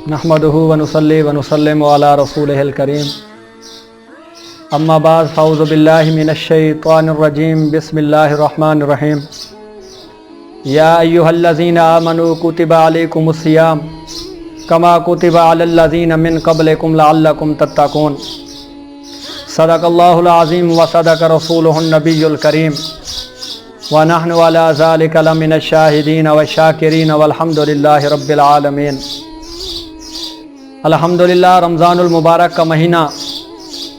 नहमदुहु व नुसल्ली व नुसल्लिमु अला रसूलिहिल करीम। अम्मा बाद फ़अऊज़ु बिल्लाहि मिनश शैतानिर रजीम। बिस्मिल्लाहिर रहमानिर रहीम। या अय्युहल्लज़ीना आमनू कुतिबा अलैकुमुस सियाम कमा कुतिबा अलल्लज़ीना मिन क़ब्लिकुम लअल्लकुम तत्तक़ून। सदक़ल्लाहुल अज़ीम व सदक़ रसूलुहुन नबियुल करीम व नहनु अला ज़ालिका लमिनश शाहिदीन व शाकिरीन वल्हम्दुलिल्लाहि रब्बिल आलमीन। अल्हम्दुलिल्लाह, रमज़ानुल मुबारक का महीना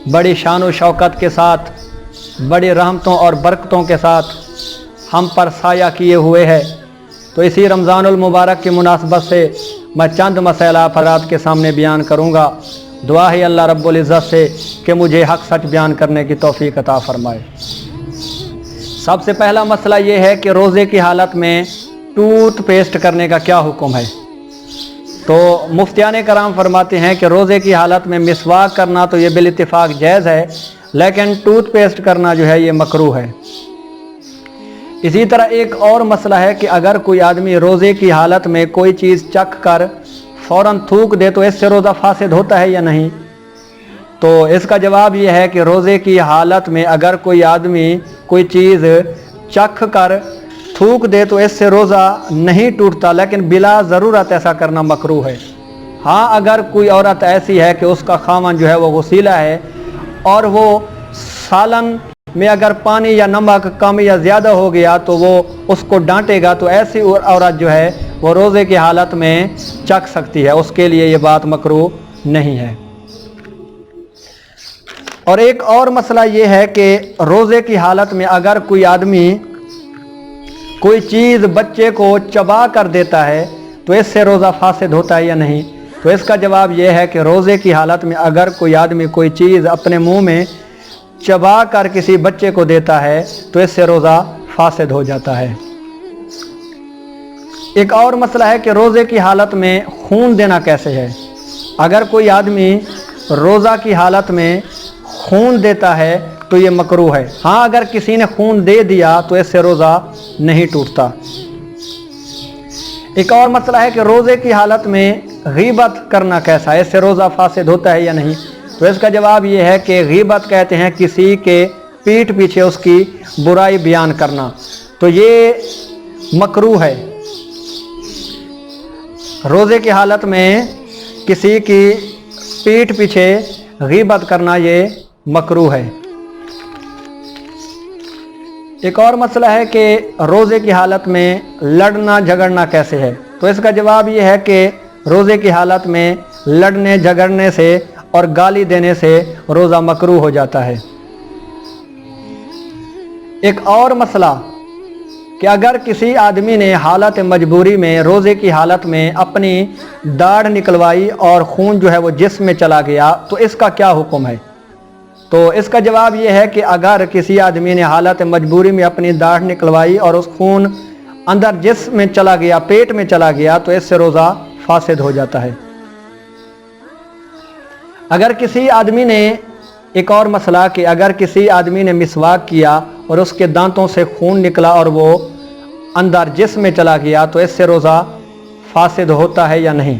बड़ी शान व शौकत के साथ, बड़ी रहमतों और बरकतों के साथ हम पर साया किए हुए है। तो इसी रमज़ानुल मुबारक की मुनासबत से मैं चंद मसला आप के सामने बयान करूँगा। दुआ है अल्लाह रब्बुल इज़्ज़त से कि मुझे हक़ सच बयान करने की तौफ़ीक़ अता फ़रमाए। सबसे पहला मसला ये है कि रोज़े की हालत में टूथ पेस्ट करने का क्या हुक्म है। तो मुफ्तियान कराम फरमाते हैं कि रोज़े की हालत में मिसवाक करना तो ये बिल इत्तिफ़ाक़ जायज़ है, लेकिन टूथ पेस्ट करना जो है ये मकरूह है। इसी तरह एक और मसला है कि अगर कोई आदमी रोज़े की हालत में कोई चीज़ चख कर फ़ौरन थूक दे तो इससे रोज़ा फासिद होता है या नहीं। तो इसका जवाब यह है कि रोज़े की हालत में अगर कोई आदमी कोई चीज़ चख कर थूक दे तो इससे रोज़ा नहीं टूटता, लेकिन बिला ज़रूरत ऐसा करना मकरूह है। हाँ, अगर कोई औरत ऐसी है कि उसका खामन जो है वो गुसीला है और वो सालन में अगर पानी या नमक कम या ज़्यादा हो गया तो वो उसको डांटेगा, तो ऐसी औरत जो है वो रोज़े की हालत में चख सकती है, उसके लिए ये बात मकरूह नहीं है। और एक और मसला ये है कि रोज़े की हालत में अगर कोई आदमी कोई चीज़ बच्चे को चबा कर देता है तो इससे रोज़ा फासिद होता है या नहीं। तो इसका जवाब यह है कि रोज़े की हालत में अगर कोई आदमी कोई चीज़ अपने मुंह में चबा कर किसी बच्चे को देता है तो इससे रोज़ा फासिद हो जाता है। एक और मसला है कि रोज़े की हालत में खून देना कैसे है। अगर कोई आदमी रोज़ा की हालत में खून देता है तो ये मकरूह है। हाँ, अगर किसी ने खून दे दिया तो इससे रोज़ा नहीं टूटता। एक और मसला है कि रोज़े की हालत में गीबत करना कैसा है, इससे रोज़ा फासिद होता है या नहीं। तो इसका जवाब ये है कि गीबत कहते हैं किसी के पीठ पीछे उसकी बुराई बयान करना, तो ये मकरूह है। रोज़े की हालत में किसी की पीठ पीछे गीबत करना ये मकरूह है। एक और मसला है कि रोज़े की हालत में लड़ना झगड़ना कैसे है। तो इसका जवाब ये है कि रोज़े की हालत में लड़ने झगड़ने से और गाली देने से रोज़ा मकरूह हो जाता है। एक और मसला कि अगर किसी आदमी ने हालत मजबूरी में रोज़े की हालत में अपनी दाढ़ निकलवाई और खून जो है वो जिस्म में चला गया तो इसका क्या हुक्म है। तो इसका जवाब ये है कि अगर किसी आदमी ने हालत मजबूरी में अपनी दाढ़ निकलवाई और उस खून अंदर जिस्म में चला गया, पेट में चला गया, तो इससे रोज़ा फासिद हो जाता है। अगर किसी आदमी ने एक और मसला कि अगर किसी आदमी ने मिसवाक किया और उसके दांतों से खून निकला और वो अंदर जिस्म में चला गया तो इससे रोज़ा फासिद होता है या नहीं।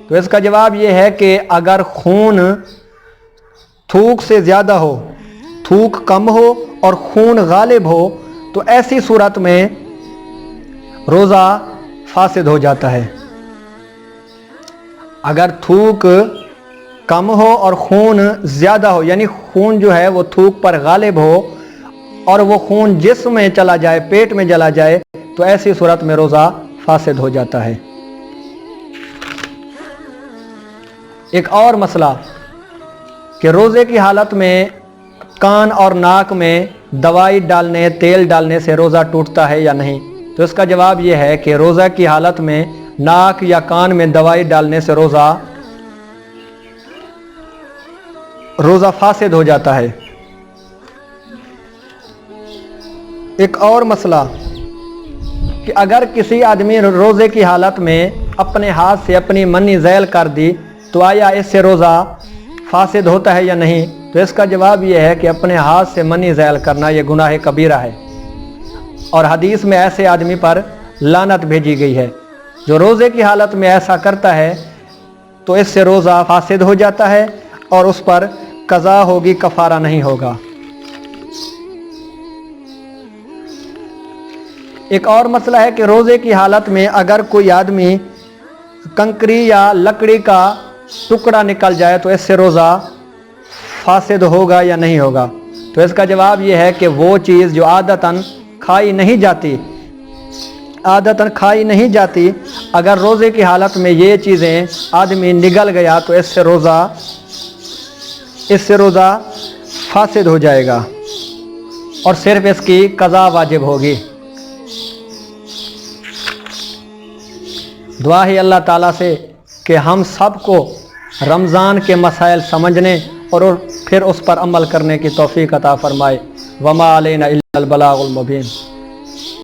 तो इसका जवाब ये है कि अगर खून थूक से ज़्यादा हो, थूक कम हो और खून गालिब हो तो ऐसी सूरत में रोज़ा फासिद हो जाता है। अगर थूक कम हो और खून ज़्यादा हो, यानी खून जो है वो थूक पर गालिब हो और वो खून जिस्म में चला जाए, पेट में चला जाए, तो ऐसी सूरत में रोज़ा फासिद हो जाता है। एक और मसला कि रोज़े की हालत में कान और नाक में दवाई डालने, तेल डालने से रोज़ा टूटता है या नहीं। तो इसका जवाब यह है कि रोज़ा की हालत में नाक या कान में दवाई डालने से रोज़ा फासिद हो जाता है। एक और मसला कि अगर किसी आदमी रोज़े की हालत में अपने हाथ से अपनी मनी ज़ैल कर दी तो आया इससे रोज़ा फासिद होता है या नहीं। तो इसका जवाब यह है कि अपने हाथ से मनी ज़ैल करना यह गुनाह कबीरा है और हदीस में ऐसे आदमी पर लानत भेजी गई है। जो रोज़े की हालत में ऐसा करता है تو اس سے روزہ فاسد ہو جاتا ہے اور اس پر قضا ہوگی، کفارہ نہیں ہوگا۔ ایک اور مسئلہ ہے کہ روزے کی حالت میں اگر کوئی آدمی کنکری یا لکڑی کا ٹکڑا نکل جائے تو اس سے روزہ فاسد ہوگا یا نہیں ہوگا؟ تو اس کا جواب یہ ہے کہ وہ چیز جو عادتاً کھائی نہیں جاتی اگر روزے کی حالت میں یہ چیزیں آدمی نگل گیا تو اس سے روزہ فاسد ہو جائے گا اور صرف اس کی قضا واجب ہوگی۔ دعا ہے اللہ تعالیٰ سے کہ ہم سب کو رمضان کے مسائل سمجھنے اور پھر اس پر عمل کرنے کی توفیق عطا فرمائے۔ وما علینا الا البلاغ المبین۔